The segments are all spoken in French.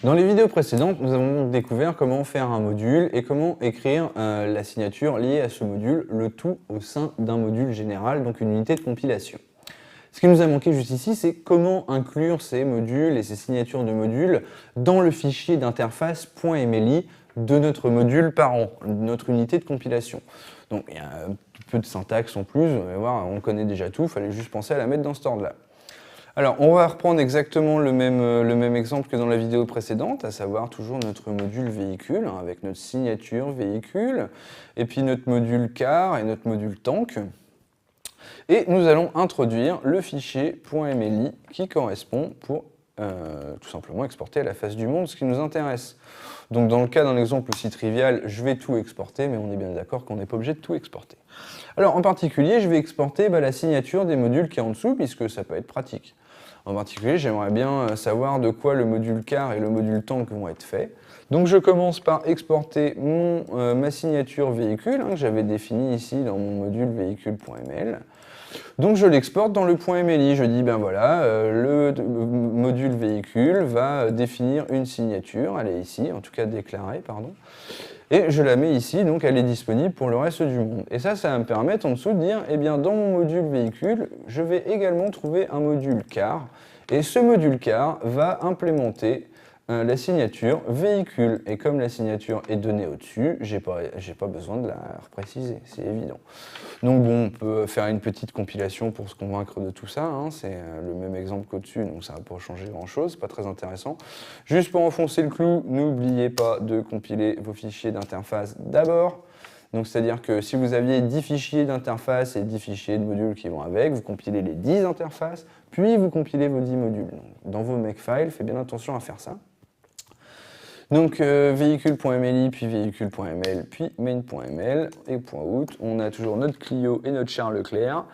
Dans les vidéos précédentes, nous avons découvert comment faire un module et comment écrire la signature liée à ce module, le tout au sein d'un module général, donc une unité de compilation. Ce qui nous a manqué juste ici, c'est comment inclure ces modules et ces signatures de modules dans le fichier d'interface .mli de notre module parent, de notre unité de compilation. Donc il y a un petit peu de syntaxe en plus, vous allez voir, on connaît déjà tout, il fallait juste penser à la mettre dans cet ordre-là. Alors, on va reprendre exactement le même exemple que dans la vidéo précédente, à savoir toujours notre module véhicule, hein, avec notre signature véhicule, et puis notre module car et notre module tank. Et nous allons introduire le fichier .mli qui correspond pour tout simplement exporter à la face du monde ce qui nous intéresse. Donc dans le cas d'un exemple aussi trivial, je vais tout exporter, mais on est bien d'accord qu'on n'est pas obligé de tout exporter. Alors en particulier, je vais exporter la signature des modules qui est en dessous, puisque ça peut être pratique. En particulier, j'aimerais bien savoir de quoi le module car et le module tank vont être faits. Donc je commence par exporter ma signature véhicule, hein, que j'avais définie ici dans mon module véhicule.ml. Donc je l'exporte dans le .mli, je dis ben voilà, le module véhicule va définir une signature, elle est ici, en tout cas déclarée, pardon, et je la mets ici, donc elle est disponible pour le reste du monde. Et ça va me permettre en dessous de dire, eh bien dans mon module véhicule, je vais également trouver un module car, et ce module car va implémenter la signature véhicule. Et comme la signature est donnée au-dessus, j'ai pas besoin de la repréciser, c'est évident. Donc bon, on peut faire une petite compilation pour se convaincre de tout ça, hein. C'est le même exemple qu'au-dessus, donc ça va pas changer grand-chose, c'est pas très intéressant. Juste pour enfoncer le clou, n'oubliez pas de compiler vos fichiers d'interface d'abord. Donc c'est-à-dire que si vous aviez 10 fichiers d'interface et 10 fichiers de modules qui vont avec, vous compilez les 10 interfaces, puis vous compilez vos 10 modules. Donc, dans vos makefiles, faites bien attention à faire ça. Donc véhicule.mli, puis véhicule.ml, puis main.ml et .out. On a toujours notre Clio et notre Charles Leclerc.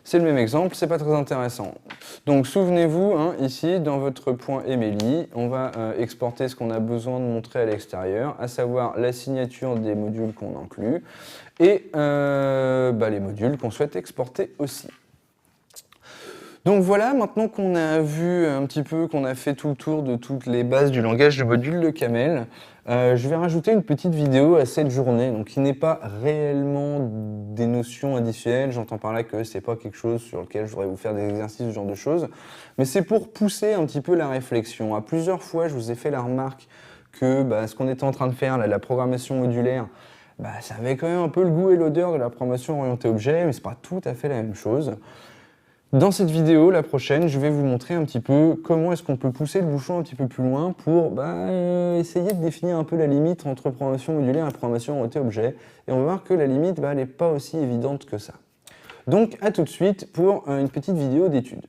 C'est le même exemple, c'est pas très intéressant. Donc souvenez-vous, hein, ici, dans votre .mli, on va exporter ce qu'on a besoin de montrer à l'extérieur, à savoir la signature des modules qu'on inclut et les modules qu'on souhaite exporter aussi. Donc voilà, maintenant qu'on a vu un petit peu, qu'on a fait tout le tour de toutes les bases du langage de module de Camel, je vais rajouter une petite vidéo à cette journée, donc qui n'est pas réellement des notions additionnelles, j'entends par là que c'est pas quelque chose sur lequel je voudrais vous faire des exercices, ce genre de choses, mais c'est pour pousser un petit peu la réflexion. À plusieurs fois, je vous ai fait la remarque que ce qu'on était en train de faire, là, la programmation modulaire, ça avait quand même un peu le goût et l'odeur de la programmation orientée objet, mais c'est pas tout à fait la même chose. Dans cette vidéo, la prochaine, je vais vous montrer un petit peu comment est-ce qu'on peut pousser le bouchon un petit peu plus loin pour essayer de définir un peu la limite entre programmation modulaire et programmation orientée objet. Et on va voir que la limite, elle n'est pas aussi évidente que ça. Donc, à tout de suite pour une petite vidéo d'étude.